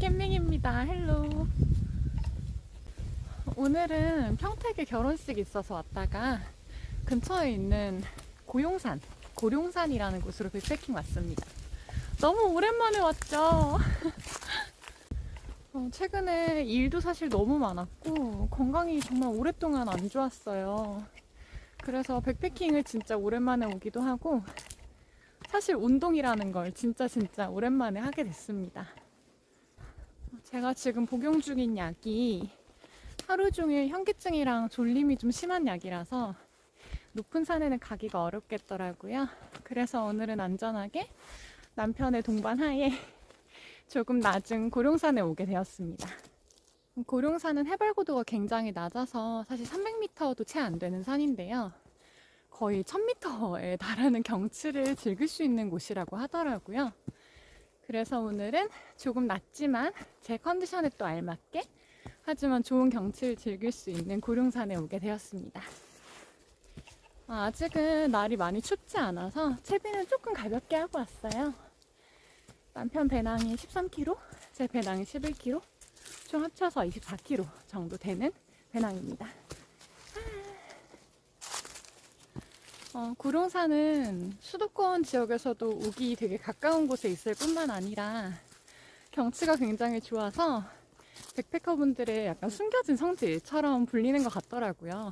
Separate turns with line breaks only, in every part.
깸밍입니다. 헬로. 오늘은 평택에 결혼식이 있어서 왔다가 근처에 있는 고룡산이라는 곳으로 백패킹 왔습니다. 너무 오랜만에 왔죠. 최근에 일도 사실 너무 많았고 건강이 정말 오랫동안 안 좋았어요. 그래서 백패킹을 진짜 오랜만에 오기도 하고 사실 운동이라는 걸 진짜 오랜만에 하게 됐습니다. 제가 지금 복용 중인 약이 하루 종일 현기증이랑 졸림이 좀 심한 약이라서 높은 산에는 가기가 어렵겠더라고요. 그래서 오늘은 안전하게 남편의 동반하에 조금 낮은 고룡산에 오게 되었습니다. 고룡산은 해발고도가 굉장히 낮아서 사실 300m도 채 안 되는 산인데요. 거의 1000m에 달하는 경치를 즐길 수 있는 곳이라고 하더라고요. 그래서 오늘은 조금 낮지만 제 컨디션에 또 알맞게 하지만 좋은 경치를 즐길 수 있는 고룡산에 오게 되었습니다. 아직은 날이 많이 춥지 않아서 채비는 조금 가볍게 하고 왔어요. 남편 배낭이 13kg, 제 배낭이 11kg, 총 합쳐서 24kg 정도 되는 배낭입니다. 고룡산은 수도권 지역에서도 오기 되게 가까운 곳에 있을 뿐만 아니라 경치가 굉장히 좋아서 백패커분들의 약간 숨겨진 성지처럼 불리는 것 같더라고요.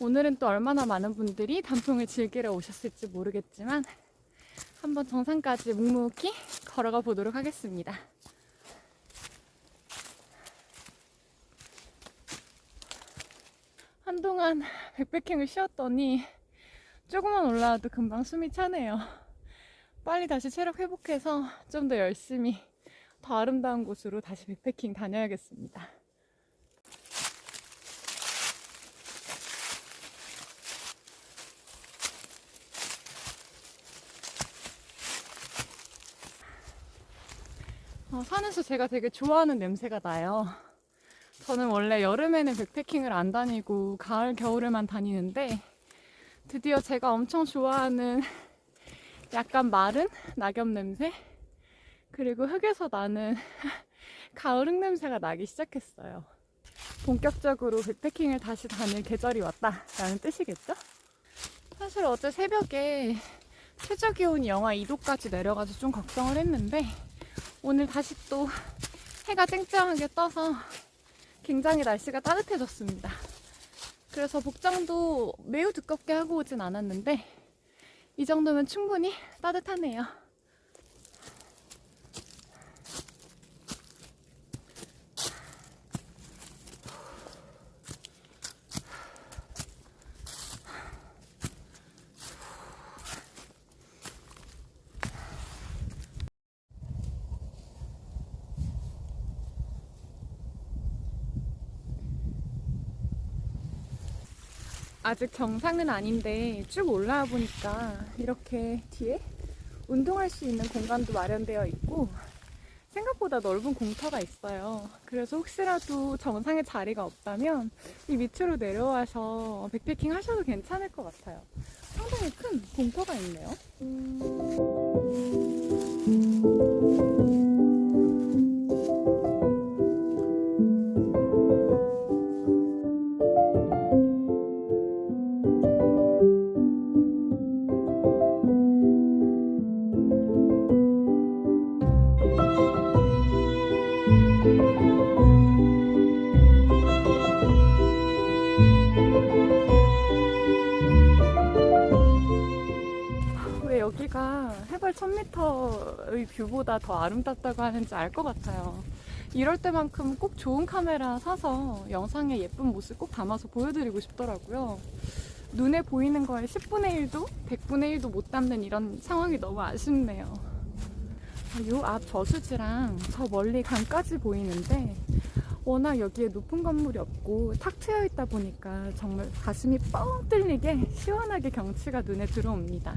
오늘은 또 얼마나 많은 분들이 단풍을 즐기러 오셨을지 모르겠지만 한번 정상까지 묵묵히 걸어가 보도록 하겠습니다. 한동안 백패킹을 쉬었더니 조금만 올라와도 금방 숨이 차네요. 빨리 다시 체력 회복해서 좀 더 열심히 더 아름다운 곳으로 다시 백패킹 다녀야겠습니다. 산에서 제가 되게 좋아하는 냄새가 나요. 저는 원래 여름에는 백패킹을 안 다니고 가을, 겨울에만 다니는데 드디어 제가 엄청 좋아하는 약간 마른 낙엽 냄새? 그리고 흙에서 나는 가을 흙 냄새가 나기 시작했어요. 본격적으로 백패킹을 다시 다닐 계절이 왔다라는 뜻이겠죠? 사실 어제 새벽에 최저 기온이 영하 2도까지 내려가서 좀 걱정을 했는데 오늘 다시 또 해가 쨍쨍하게 떠서 굉장히 날씨가 따뜻해졌습니다. 그래서 복장도 매우 두껍게 하고 오진 않았는데 이 정도면 충분히 따뜻하네요. 아직 정상은 아닌데 쭉 올라와 보니까 이렇게 뒤에 운동할 수 있는 공간도 마련되어 있고 생각보다 넓은 공터가 있어요. 그래서 혹시라도 정상에 자리가 없다면 이 밑으로 내려와서 백패킹 하셔도 괜찮을 것 같아요. 상당히 큰 공터가 있네요. 왜 여기가 해발 1000m의 뷰보다 더 아름답다고 하는지 알 것 같아요. 이럴 때만큼 꼭 좋은 카메라 사서 영상에 예쁜 모습 꼭 담아서 보여드리고 싶더라고요. 눈에 보이는 거에 10분의 1도, 100분의 1도 못 담는 이런 상황이 너무 아쉽네요. 요 앞 저수지랑 저 멀리 강까지 보이는데 워낙 여기에 높은 건물이 없고 탁 트여 있다 보니까 정말 가슴이 뻥 뚫리게 시원하게 경치가 눈에 들어옵니다.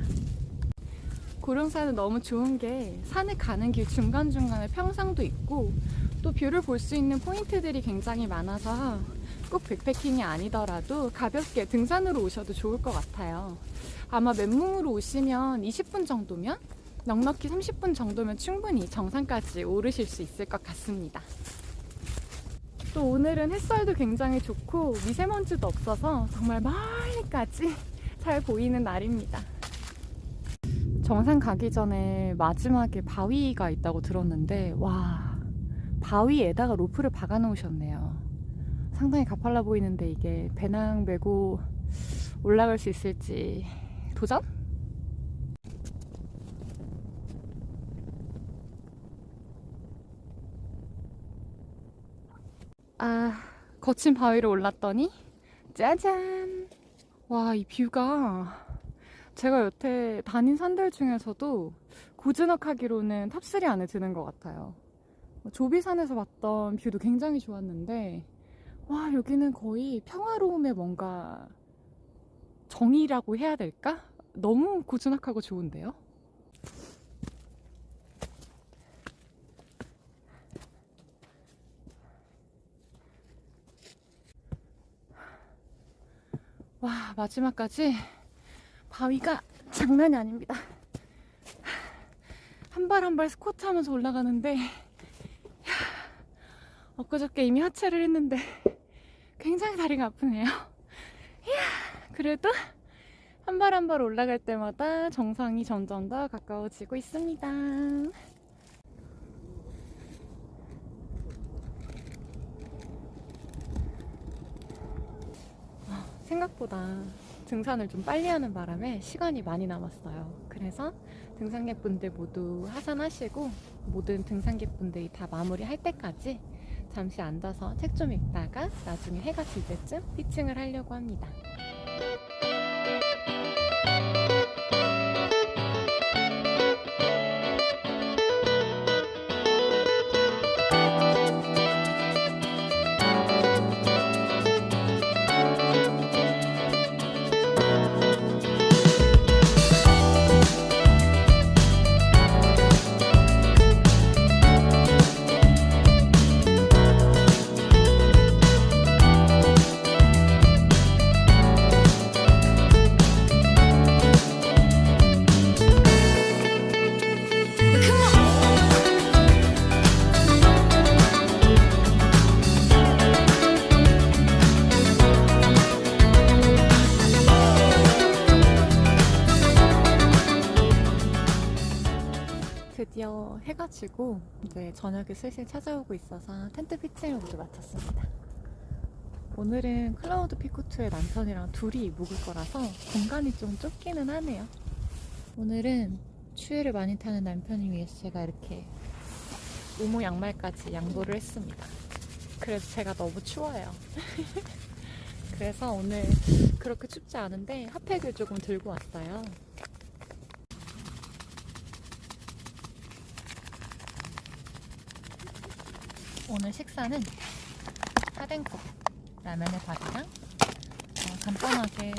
고룡산은 너무 좋은 게 산에 가는 길 중간중간에 평상도 있고 또 뷰를 볼 수 있는 포인트들이 굉장히 많아서 꼭 백패킹이 아니더라도 가볍게 등산으로 오셔도 좋을 것 같아요. 아마 맨몸으로 오시면 20분 정도면 넉넉히 30분 정도면 충분히 정상까지 오르실 수 있을 것 같습니다. 또 오늘은 햇살도 굉장히 좋고 미세먼지도 없어서 정말 멀리까지 잘 보이는 날입니다. 정상 가기 전에 마지막에 바위가 있다고 들었는데, 와, 바위에다가 로프를 박아 놓으셨네요. 상당히 가팔라 보이는데 이게 배낭 메고 올라갈 수 있을지 도전? 아, 거친 바위를 올랐더니 짜잔! 와, 이 뷰가 제가 여태 다닌 산들 중에서도 고즈넉하기로는 탑3 안에 드는 것 같아요. 조비산에서 봤던 뷰도 굉장히 좋았는데, 와, 여기는 거의 평화로움의 뭔가 정의라고 해야 될까? 너무 고즈넉하고 좋은데요? 와, 마지막까지 바위가 장난이 아닙니다. 한 발 한 발 스쿼트 하면서 올라가는데, 엊그저께 이미 하체를 했는데 굉장히 다리가 아프네요. 그래도 한 발 한 발 올라갈 때마다 정상이 점점 더 가까워지고 있습니다. 생각보다 등산을 좀 빨리 하는 바람에 시간이 많이 남았어요. 그래서 등산객분들 모두 하산하시고 모든 등산객분들이 다 마무리할 때까지 잠시 앉아서 책 좀 읽다가 나중에 해가 질 때쯤 피칭을 하려고 합니다. 드디어 해가 지고 이제 저녁이 슬슬 찾아오고 있어서 텐트 피칭을 모두 마쳤습니다. 오늘은 클라우드 피코트의 남편이랑 둘이 묵을 거라서 공간이 좀 좁기는 하네요. 오늘은 추위를 많이 타는 남편을 위해서 제가 이렇게 우무 양말까지 양보를 했습니다. 그래도 제가 너무 추워요. 그래서 오늘 그렇게 춥지 않은데 핫팩을 조금 들고 왔어요. 오늘 식사는 사den국 라면의 밥이랑 간단하게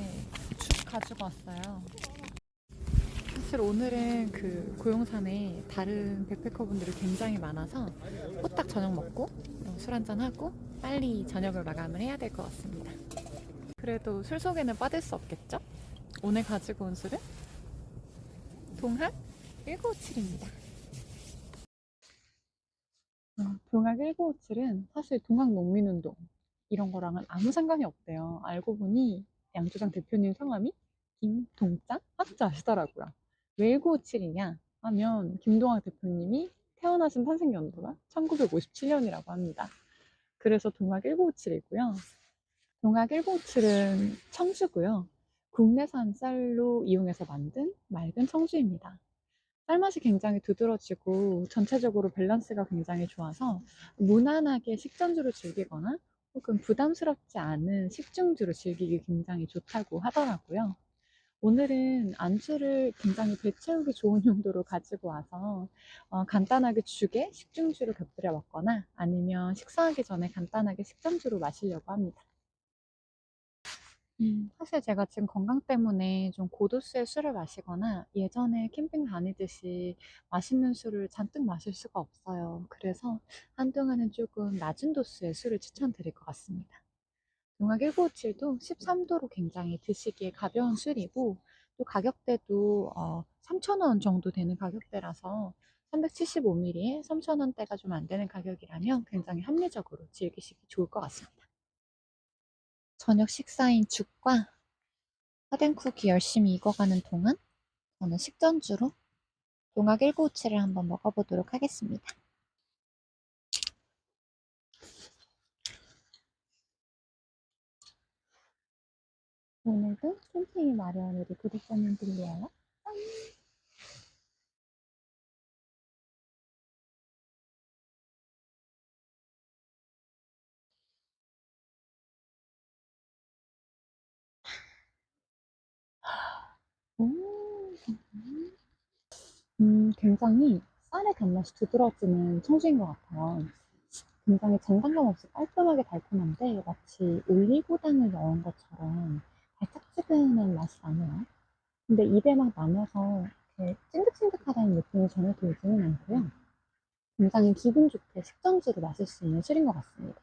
죽 가지고 왔어요. 사실 오늘은 그 고용산에 다른 백패커분들이 굉장히 많아서 후딱 저녁 먹고 술 한잔 하고 빨리 저녁을 마감을 해야 될 것 같습니다. 그래도 술 속에는 빠질 수 없겠죠? 오늘 가지고 온 술은 동학 1957입니다. 동학 1957은 사실 동학농민운동 이런 거랑은 아무 상관이 없대요. 알고 보니 양조장 대표님 성함이 김동장? 학자 아시더라고요. 왜 1957이냐 하면 김동학 대표님이 태어나신 탄생연도가 1957년이라고 합니다. 그래서 동학 1957이고요. 동학 1957은 청주고요. 국내산 쌀로 이용해서 만든 맑은 청주입니다. 쌀맛이 굉장히 두드러지고 전체적으로 밸런스가 굉장히 좋아서 무난하게 식전주를 즐기거나 혹은 부담스럽지 않은 식중주를 즐기기 굉장히 좋다고 하더라고요. 오늘은 안주를 굉장히 배 채우기 좋은 용도로 가지고 와서 간단하게 죽에 식중주를 곁들여 먹거나 아니면 식사하기 전에 간단하게 식전주로 마시려고 합니다. 사실 제가 지금 건강 때문에 좀 고도수의 술을 마시거나 예전에 캠핑 다니듯이 맛있는 술을 잔뜩 마실 수가 없어요. 그래서 한동안은 조금 낮은 도수의 술을 추천드릴 것 같습니다. 동학 1957도 13도로 굉장히 드시기에 가벼운 술이고 또 가격대도 3,000원 정도 되는 가격대라서 375ml에 3,000원대가 좀 안 되는 가격이라면 굉장히 합리적으로 즐기시기 좋을 것 같습니다. 저녁 식사인 죽과 화댕쿡이 열심히 익어가는 동안 저는 식전주로 동학 1957을 한번 먹어보도록 하겠습니다. 오늘도 틈틈이 마련 우리 구독자님들이에요. 굉장히 쌀의 단맛이 두드러지는 청주인 것 같아요. 굉장히 장단감 없이 깔끔하게 달콤한데 마치 올리고당을 넣은 것처럼 달짝지근한 맛이 나네요. 근데 입에 막 남아서 이렇게 찐득찐득하다는 느낌이 전혀 들지는 않고요. 굉장히 기분 좋게 식전주로 마실 수 있는 술인 것 같습니다.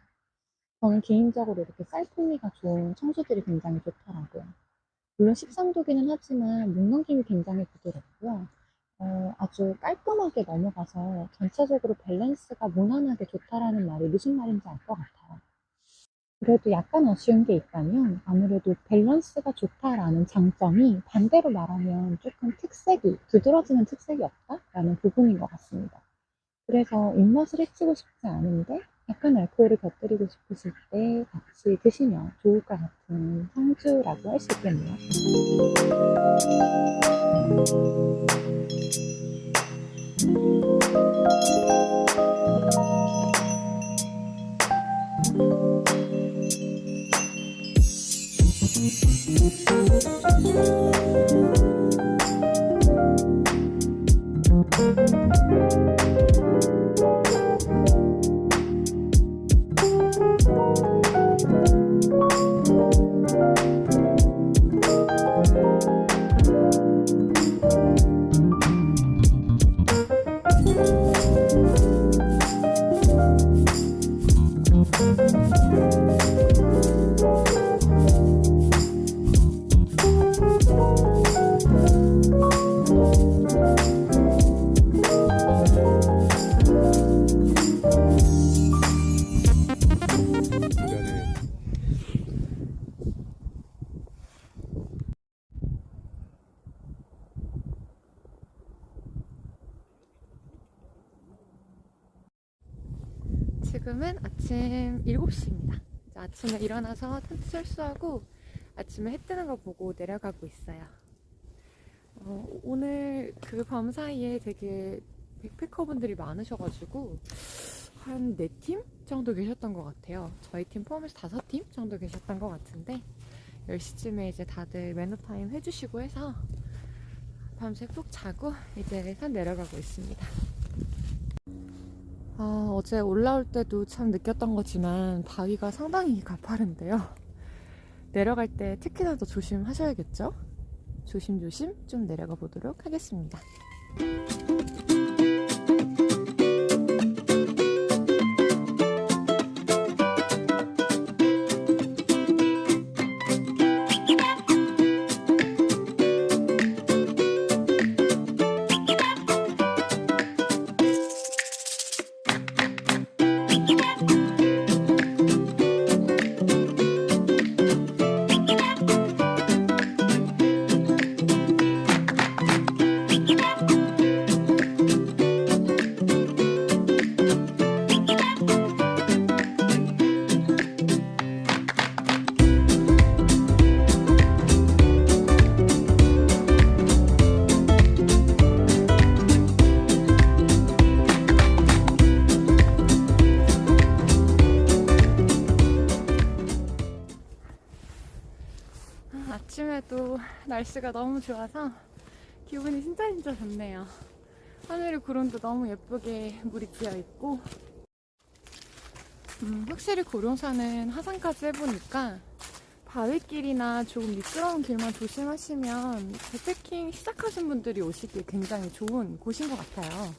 저는 개인적으로 이렇게 쌀풍미가 좋은 청주들이 굉장히 좋더라고요. 물론 13도기는 하지만 목 넘김이 굉장히 부드럽고요. 아주 깔끔하게 넘어가서 전체적으로 밸런스가 무난하게 좋다라는 말이 무슨 말인지 알 것 같아요. 그래도 약간 아쉬운 게 있다면 아무래도 밸런스가 좋다라는 장점이 반대로 말하면 조금 특색이, 두드러지는 특색이 없다라는 부분인 것 같습니다. 그래서 입맛을 해치고 싶지 않은데 약간 알코올을 곁들이고 싶으실 때 같이 드시면 좋을 것 같은 상주라고 할 수 있겠네요. 지금은 아침 7시입니다. 아침에 일어나서 텐트 철수하고 아침에 해 뜨는 거 보고 내려가고 있어요. 오늘 그 밤 사이에 되게 백패커분들이 많으셔가지고 한 4팀 정도 계셨던 것 같아요. 저희 팀 포함해서 5팀 정도 계셨던 것 같은데 10시쯤에 이제 다들 매너타임 해주시고 해서 밤새 푹 자고 이제 산 내려가고 있습니다. 어제 올라올 때도 참 느꼈던 거지만 바위가 상당히 가파른데요. 내려갈 때 특히나 더 조심하셔야겠죠? 조심조심 좀 내려가 보도록 하겠습니다. 아침에도 날씨가 너무 좋아서 기분이 진짜 좋네요. 하늘에 구름도 너무 예쁘게 물이 끼어 있고 확실히 고룡산은 하산까지 해보니까 바위길이나 조금 미끄러운 길만 조심하시면 백패킹 시작하신 분들이 오시기에 굉장히 좋은 곳인 것 같아요.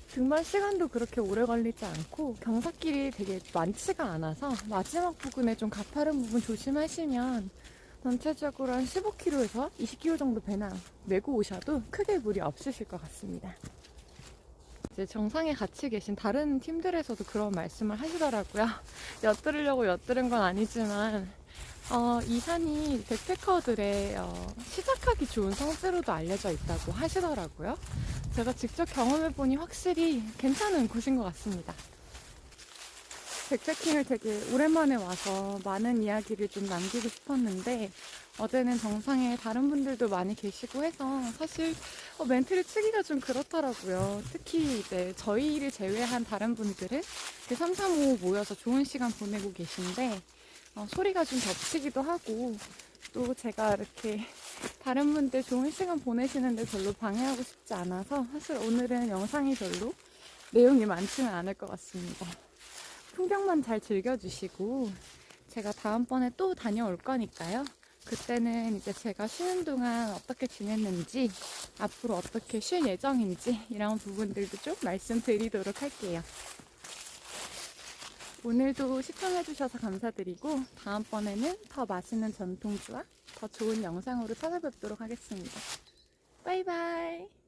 등반 시간도 그렇게 오래 걸리지 않고 경사길이 되게 많지가 않아서 마지막 부분에 좀 가파른 부분 조심하시면 전체적으로 한 15km에서 20km 정도 배낭 메고 오셔도 크게 무리 없으실 것 같습니다. 이제 정상에 같이 계신 다른 팀들에서도 그런 말씀을 하시더라고요. 엿들으려고 엿들은 건 아니지만 이 산이 백패커들의 시작하기 좋은 성지로도 알려져 있다고 하시더라고요. 제가 직접 경험해보니 확실히 괜찮은 곳인 것 같습니다. 백패킹을 되게 오랜만에 와서 많은 이야기를 좀 남기고 싶었는데 어제는 정상에 다른 분들도 많이 계시고 해서 사실 멘트를 치기가 좀 그렇더라고요. 특히 이제 저희를 제외한 다른 분들은 335 모여서 좋은 시간 보내고 계신데 소리가 좀 겹치기도 하고 또 제가 이렇게 다른 분들 좋은 시간 보내시는데 별로 방해하고 싶지 않아서 사실 오늘은 영상이 별로 내용이 많지는 않을 것 같습니다. 풍경만 잘 즐겨주시고 제가 다음번에 또 다녀올 거니까요. 그때는 이제 제가 쉬는 동안 어떻게 지냈는지 앞으로 어떻게 쉴 예정인지 이런 부분들도 좀 말씀드리도록 할게요. 오늘도 시청해주셔서 감사드리고 다음번에는 더 맛있는 전통주와 더 좋은 영상으로 찾아뵙도록 하겠습니다. 바이바이.